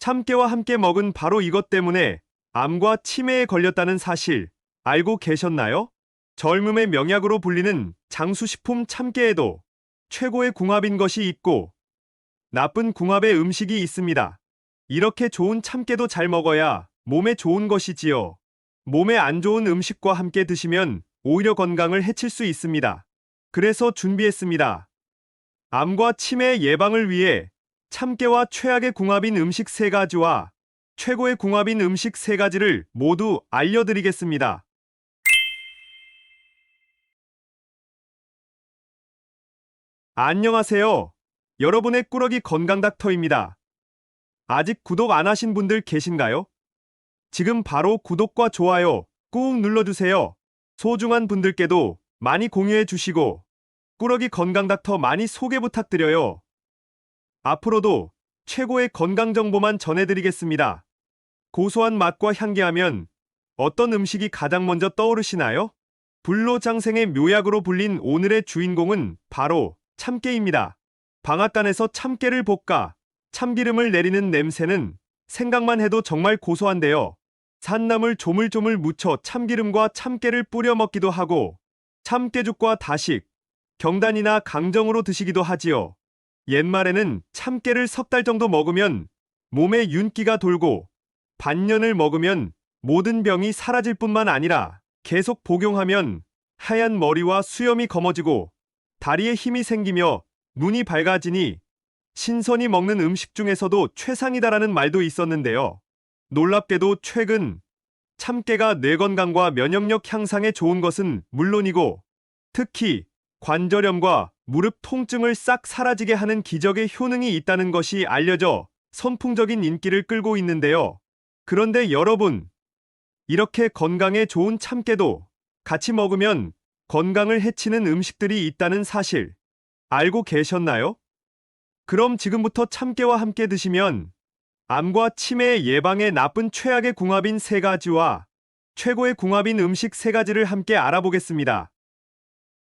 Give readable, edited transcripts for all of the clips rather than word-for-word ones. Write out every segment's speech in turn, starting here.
참깨와 함께 먹은 바로 이것 때문에 암과 치매에 걸렸다는 사실 알고 계셨나요? 젊음의 명약으로 불리는 장수식품 참깨에도 최고의 궁합인 것이 있고 나쁜 궁합의 음식이 있습니다. 이렇게 좋은 참깨도 잘 먹어야 몸에 좋은 것이지요. 몸에 안 좋은 음식과 함께 드시면 오히려 건강을 해칠 수 있습니다. 그래서 준비했습니다. 암과 치매 예방을 위해 참깨와 최악의 궁합인 음식 3가지와 최고의 궁합인 음식 3가지를 모두 알려드리겠습니다. 안녕하세요. 여러분의 꾸러기 건강 닥터입니다. 아직 구독 안 하신 분들 계신가요? 지금 바로 구독과 좋아요 꾹 눌러주세요. 소중한 분들께도 많이 공유해 주시고 꾸러기 건강 닥터 많이 소개 부탁드려요. 앞으로도 최고의 건강 정보만 전해드리겠습니다. 고소한 맛과 향기하면 어떤 음식이 가장 먼저 떠오르시나요? 불로장생의 묘약으로 불린 오늘의 주인공은 바로 참깨입니다. 방앗간에서 참깨를 볶아 참기름을 내리는 냄새는 생각만 해도 정말 고소한데요. 산나물 조물조물 묻혀 참기름과 참깨를 뿌려 먹기도 하고 참깨죽과 다식, 경단이나 강정으로 드시기도 하지요. 옛말에는 참깨를 3달 정도 먹으면 몸에 윤기가 돌고 반년을 먹으면 모든 병이 사라질 뿐만 아니라 계속 복용하면 하얀 머리와 수염이 검어지고 다리에 힘이 생기며 눈이 밝아지니 신선히 먹는 음식 중에서도 최상이다라는 말도 있었는데요. 놀랍게도 최근 참깨가 뇌 건강과 면역력 향상에 좋은 것은 물론이고 특히 관절염과 무릎 통증을 싹 사라지게 하는 기적의 효능이 있다는 것이 알려져 선풍적인 인기를 끌고 있는데요. 그런데 여러분, 이렇게 건강에 좋은 참깨도 같이 먹으면 건강을 해치는 음식들이 있다는 사실 알고 계셨나요? 그럼 지금부터 참깨와 함께 드시면 암과 치매 예방에 나쁜 최악의 궁합인 3가지와 최고의 궁합인 음식 3가지를 함께 알아보겠습니다.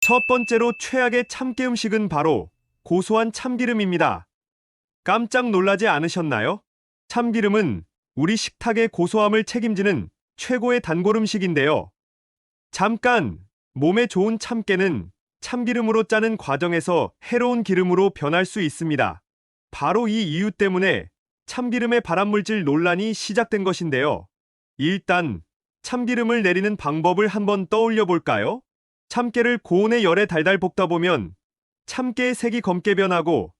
첫 번째로 최악의 참깨 음식은 바로 고소한 참기름입니다. 깜짝 놀라지 않으셨나요? 참기름은 우리 식탁의 고소함을 책임지는 최고의 단골 음식인데요. 잠깐! 몸에 좋은 참깨는 참기름으로 짜는 과정에서 해로운 기름으로 변할 수 있습니다. 바로 이 이유 때문에 참기름의 발암물질 논란이 시작된 것인데요. 일단 참기름을 내리는 방법을 한번 떠올려 볼까요? 참깨를 고온의 열에 달달 볶다 보면 참깨의 색이 검게 변하고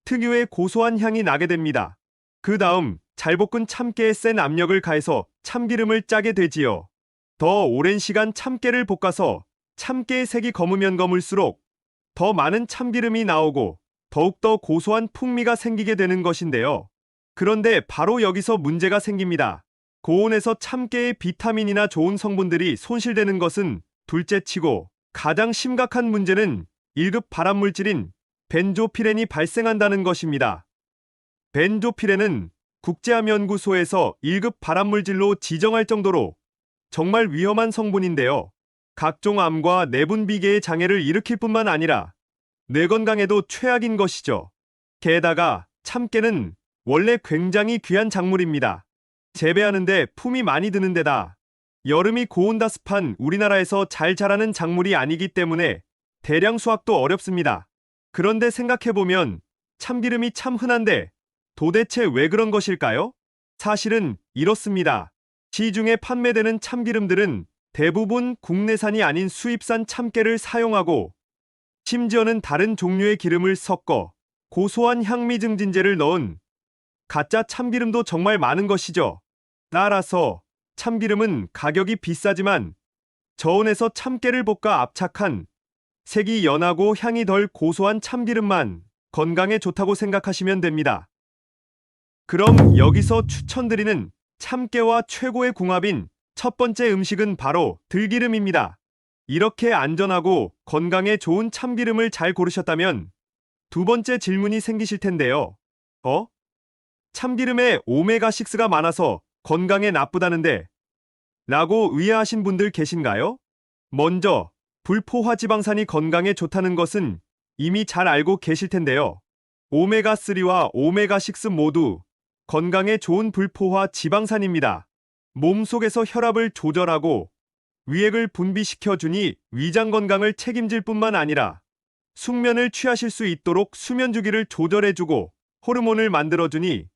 특유의 고소한 향이 나게 됩니다. 그 다음 잘 볶은 참깨에 센 압력을 가해서 참기름을 짜게 되지요. 더 오랜 시간 참깨를 볶아서 참깨의 색이 검으면 검을수록 더 많은 참기름이 나오고 더욱더 고소한 풍미가 생기게 되는 것인데요. 그런데 바로 여기서 문제가 생깁니다. 고온에서 참깨의 비타민이나 좋은 성분들이 손실되는 것은 둘째치고 가장 심각한 문제는 1급 발암물질인 벤조피렌이 발생한다는 것입니다. 벤조피렌은 국제암연구소에서 1급 발암물질로 지정할 정도로 정말 위험한 성분인데요. 각종 암과 내분비계의 장애를 일으킬 뿐만 아니라 뇌 건강에도 최악인 것이죠. 게다가 참깨는 원래 굉장히 귀한 작물입니다. 재배하는데 품이 많이 드는 데다 여름이 고온다습한 우리나라에서 잘 자라는 작물이 아니기 때문에 대량 수확도 어렵습니다. 그런데 생각해보면 참기름이 참 흔한데 도대체 왜 그런 것일까요? 사실은 이렇습니다. 시중에 판매되는 참기름들은 대부분 국내산이 아닌 수입산 참깨를 사용하고 심지어는 다른 종류의 기름을 섞어 고소한 향미 증진제를 넣은 가짜 참기름도 정말 많은 것이죠. 따라서 참기름은 가격이 비싸지만 저온에서 참깨를 볶아 압착한 색이 연하고 향이 덜 고소한 참기름만 건강에 좋다고 생각하시면 됩니다. 그럼 여기서 추천드리는 참깨와 최고의 궁합인 첫 번째 음식은 바로 들기름입니다. 이렇게 안전하고 건강에 좋은 참기름을 잘 고르셨다면 두 번째 질문이 생기실 텐데요. 참기름에 오메가6가 많아서 건강에 나쁘다는데 라고 의아하신 분들 계신가요? 먼저 불포화 지방산이 건강에 좋다는 것은 이미 잘 알고 계실 텐데요. 오메가3와 오메가6 모두 건강에 좋은 불포화 지방산입니다. 몸속에서 혈압을 조절하고 위액을 분비시켜주니 위장 건강을 책임질 뿐만 아니라 숙면을 취하실 수 있도록 수면 주기를 조절해주고 호르몬을 만들어주니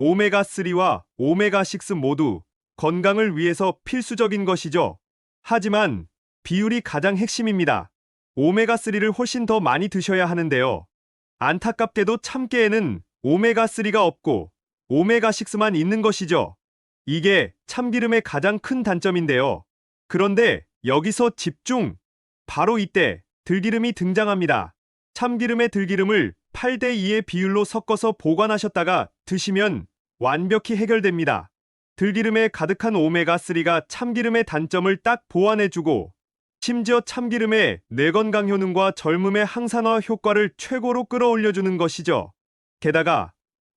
오메가3와 오메가6 모두 건강을 위해서 필수적인 것이죠. 하지만 비율이 가장 핵심입니다. 오메가3를 훨씬 더 많이 드셔야 하는데요. 안타깝게도 참깨에는 오메가3가 없고 오메가6만 있는 것이죠. 이게 참기름의 가장 큰 단점인데요. 그런데 여기서 집중! 바로 이때 들기름이 등장합니다. 참기름의 들기름을 8대2의 비율로 섞어서 보관하셨다가 드시면 완벽히 해결됩니다. 들기름에 가득한 오메가3가 참기름의 단점을 딱 보완해주고 심지어 참기름의 뇌건강 효능과 젊음의 항산화 효과를 최고로 끌어올려주는 것이죠. 게다가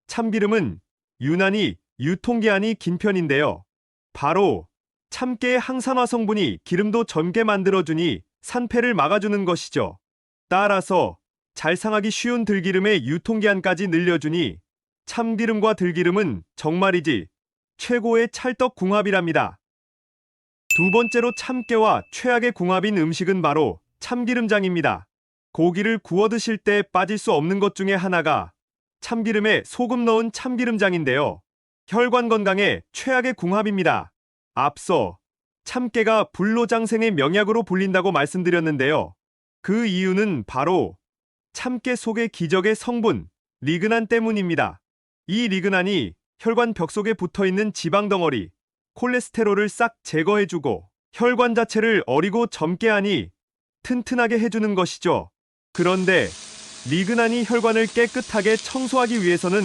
참기름은 유난히 유통기한이 긴 편인데요. 바로 참깨의 항산화 성분이 기름도 젊게 만들어주니 산패를 막아주는 것이죠. 따라서 잘 상하기 쉬운 들기름의 유통기한까지 늘려주니 참기름과 들기름은 정말이지 최고의 찰떡궁합이랍니다. 두 번째로 참깨와 최악의 궁합인 음식은 바로 참기름장입니다. 고기를 구워 드실 때 빠질 수 없는 것 중에 하나가 참기름에 소금 넣은 참기름장인데요. 혈관 건강에 최악의 궁합입니다. 앞서 참깨가 불로장생의 명약으로 불린다고 말씀드렸는데요. 그 이유는 바로 참깨 속의 기적의 성분, 리그난 때문입니다. 이 리그난이 혈관 벽 속에 붙어있는 지방덩어리, 콜레스테롤을 싹 제거해주고 혈관 자체를 어리고 젊게 하니 튼튼하게 해주는 것이죠. 그런데 리그난이 혈관을 깨끗하게 청소하기 위해서는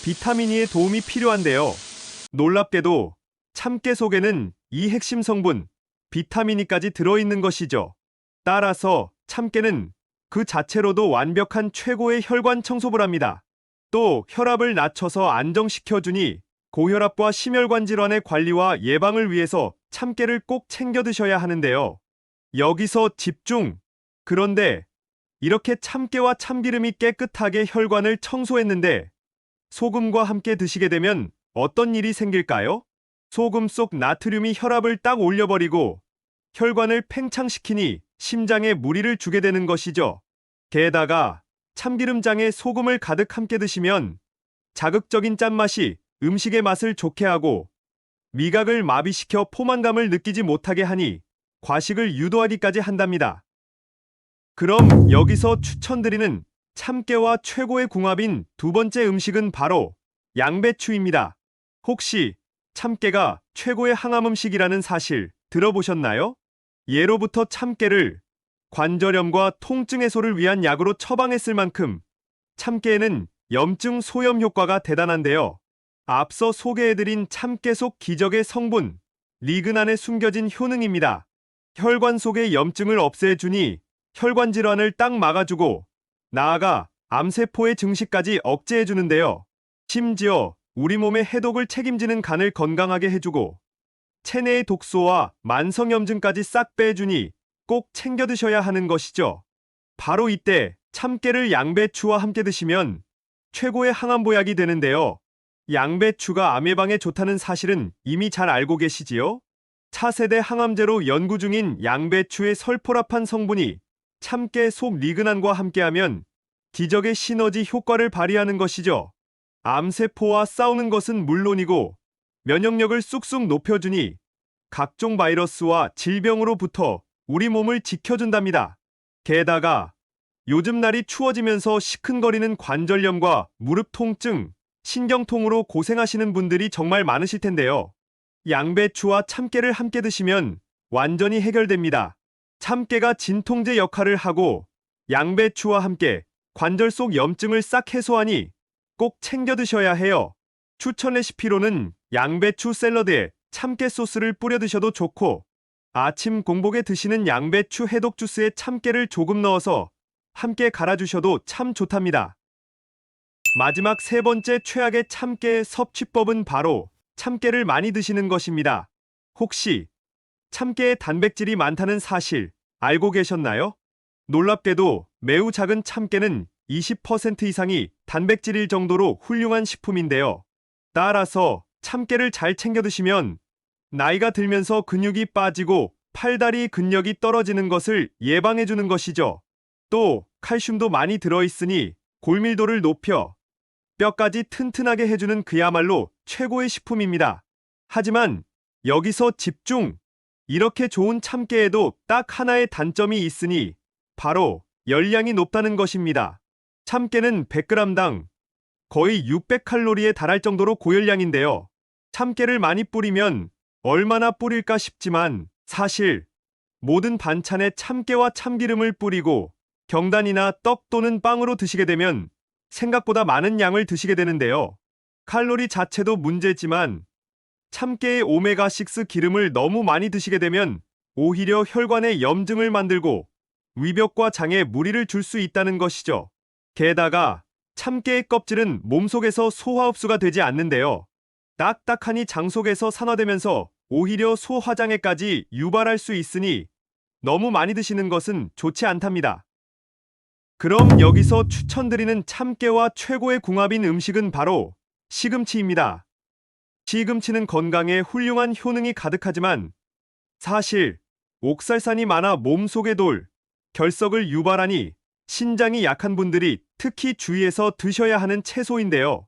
비타민 E의 도움이 필요한데요. 놀랍게도 참깨 속에는 이 핵심 성분, 비타민 E까지 들어있는 것이죠. 따라서 참깨는 그 자체로도 완벽한 최고의 혈관 청소부랍니다. 또 혈압을 낮춰서 안정시켜주니 고혈압과 심혈관 질환의 관리와 예방을 위해서 참깨를 꼭 챙겨 드셔야 하는데요. 여기서 집중! 그런데 이렇게 참깨와 참기름이 깨끗하게 혈관을 청소했는데 소금과 함께 드시게 되면 어떤 일이 생길까요? 소금 속 나트륨이 혈압을 딱 올려버리고 혈관을 팽창시키니 심장에 무리를 주게 되는 것이죠. 게다가 참기름장에 소금을 가득 함께 드시면 자극적인 짠맛이 음식의 맛을 좋게 하고 미각을 마비시켜 포만감을 느끼지 못하게 하니 과식을 유도하기까지 한답니다. 그럼 여기서 추천드리는 참깨와 최고의 궁합인 두 번째 음식은 바로 양배추입니다. 혹시 참깨가 최고의 항암 음식이라는 사실 들어보셨나요? 예로부터 참깨를 관절염과 통증 해소를 위한 약으로 처방했을 만큼 참깨에는 염증 소염 효과가 대단한데요. 앞서 소개해드린 참깨 속 기적의 성분, 리그난에 숨겨진 효능입니다. 혈관 속의 염증을 없애주니 혈관 질환을 딱 막아주고 나아가 암세포의 증식까지 억제해주는데요. 심지어 우리 몸의 해독을 책임지는 간을 건강하게 해주고 체내의 독소와 만성염증까지 싹 빼주니 꼭 챙겨 드셔야 하는 것이죠. 바로 이때 참깨를 양배추와 함께 드시면 최고의 항암보약이 되는데요. 양배추가 암 예방에 좋다는 사실은 이미 잘 알고 계시지요? 차세대 항암제로 연구 중인 양배추의 설포라판 성분이 참깨 속 리그난과 함께하면 기적의 시너지 효과를 발휘하는 것이죠. 암세포와 싸우는 것은 물론이고 면역력을 쑥쑥 높여주니 각종 바이러스와 질병으로부터 우리 몸을 지켜준답니다. 게다가 요즘 날이 추워지면서 시큰거리는 관절염과 무릎 통증, 신경통으로 고생하시는 분들이 정말 많으실 텐데요. 양배추와 참깨를 함께 드시면 완전히 해결됩니다. 참깨가 진통제 역할을 하고 양배추와 함께 관절 속 염증을 싹 해소하니 꼭 챙겨 드셔야 해요. 추천 레시피로는 양배추 샐러드에 참깨 소스를 뿌려 드셔도 좋고 아침 공복에 드시는 양배추 해독 주스에 참깨를 조금 넣어서 함께 갈아주셔도 참 좋답니다. 마지막 세 번째 최악의 참깨 섭취법은 바로 참깨를 많이 드시는 것입니다. 혹시 참깨에 단백질이 많다는 사실 알고 계셨나요? 놀랍게도 매우 작은 참깨는 20% 이상이 단백질일 정도로 훌륭한 식품인데요. 따라서 참깨를 잘 챙겨 드시면 나이가 들면서 근육이 빠지고 팔다리 근력이 떨어지는 것을 예방해 주는 것이죠. 또 칼슘도 많이 들어있으니 골밀도를 높여 뼈까지 튼튼하게 해주는 그야말로 최고의 식품입니다. 하지만 여기서 집중! 이렇게 좋은 참깨에도 딱 하나의 단점이 있으니 바로 열량이 높다는 것입니다. 참깨는 100g당 거의 600칼로리에 달할 정도로 고열량인데요. 참깨를 많이 뿌리면 얼마나 뿌릴까 싶지만 사실 모든 반찬에 참깨와 참기름을 뿌리고 경단이나 떡 또는 빵으로 드시게 되면 생각보다 많은 양을 드시게 되는데요. 칼로리 자체도 문제지만 참깨의 오메가6 기름을 너무 많이 드시게 되면 오히려 혈관에 염증을 만들고 위벽과 장에 무리를 줄 수 있다는 것이죠. 게다가 참깨의 껍질은 몸속에서 소화 흡수가 되지 않는데요. 딱딱하니 장 속에서 산화되면서 오히려 소화장애까지 유발할 수 있으니 너무 많이 드시는 것은 좋지 않답니다. 그럼 여기서 추천드리는 참깨와 최고의 궁합인 음식은 바로 시금치입니다. 시금치는 건강에 훌륭한 효능이 가득하지만 사실 옥살산이 많아 몸속의 돌, 결석을 유발하니 신장이 약한 분들이 특히 주의해서 드셔야 하는 채소인데요.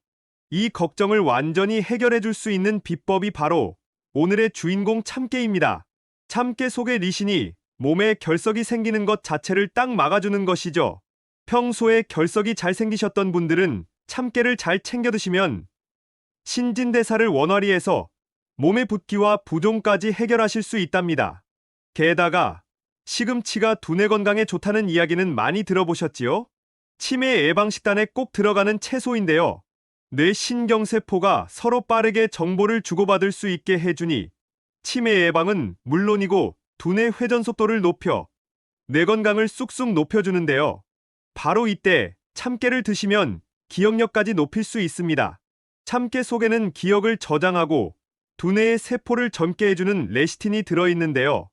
이 걱정을 완전히 해결해 줄 수 있는 비법이 바로 오늘의 주인공 참깨입니다. 참깨 속의 리신이 몸에 결석이 생기는 것 자체를 딱 막아주는 것이죠. 평소에 결석이 잘 생기셨던 분들은 참깨를 잘 챙겨 드시면 신진대사를 원활히 해서 몸의 붓기와 부종까지 해결하실 수 있답니다. 게다가 시금치가 두뇌 건강에 좋다는 이야기는 많이 들어보셨지요? 치매 예방 식단에 꼭 들어가는 채소인데요. 뇌 신경세포가 서로 빠르게 정보를 주고받을 수 있게 해주니 치매 예방은 물론이고 두뇌 회전 속도를 높여 뇌 건강을 쑥쑥 높여주는데요. 바로 이때 참깨를 드시면 기억력까지 높일 수 있습니다. 참깨 속에는 기억을 저장하고 두뇌의 세포를 젊게 해주는 레시틴이 들어있는데요.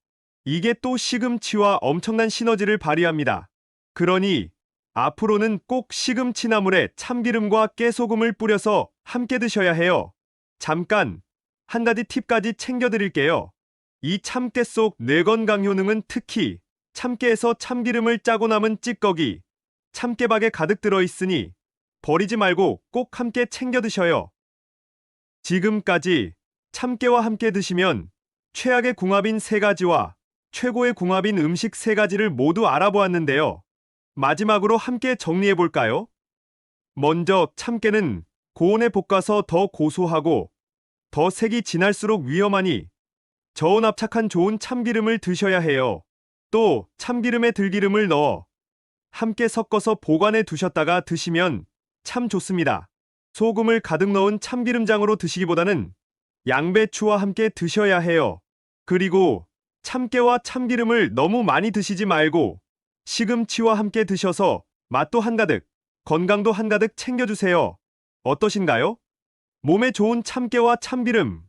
이게 또 시금치와 엄청난 시너지를 발휘합니다. 그러니 앞으로는 꼭 시금치 나물에 참기름과 깨소금을 뿌려서 함께 드셔야 해요. 잠깐 한 가지 팁까지 챙겨드릴게요. 이 참깨 속 뇌건강 효능은 특히 참깨에서 참기름을 짜고 남은 찌꺼기, 참깨박에 가득 들어있으니 버리지 말고 꼭 함께 챙겨 드셔요. 지금까지 참깨와 함께 드시면 최악의 궁합인 3가지와 최고의 궁합인 음식 3가지를 모두 알아보았는데요. 마지막으로 함께 정리해볼까요? 먼저 참깨는 고온에 볶아서 더 고소하고 더 색이 진할수록 위험하니 저온압착한 좋은 참기름을 드셔야 해요. 또 참기름에 들기름을 넣어 함께 섞어서 보관해 두셨다가 드시면 참 좋습니다. 소금을 가득 넣은 참기름장으로 드시기보다는 양배추와 함께 드셔야 해요. 그리고 참깨와 참기름을 너무 많이 드시지 말고 시금치와 함께 드셔서 맛도 한가득, 건강도 한가득 챙겨주세요. 어떠신가요? 몸에 좋은 참깨와 참기름,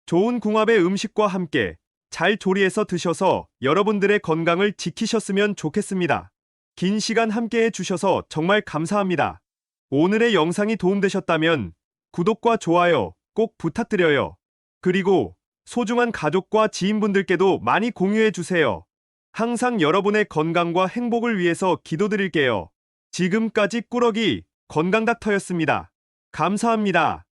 좋은 궁합의 음식과 함께 잘 조리해서 드셔서 여러분들의 건강을 지키셨으면 좋겠습니다. 긴 시간 함께 해주셔서 정말 감사합니다. 오늘의 영상이 도움되셨다면 구독과 좋아요 꼭 부탁드려요. 그리고 소중한 가족과 지인분들께도 많이 공유해주세요. 항상 여러분의 건강과 행복을 위해서 기도드릴게요. 지금까지 꾸러기 건강닥터였습니다. 감사합니다.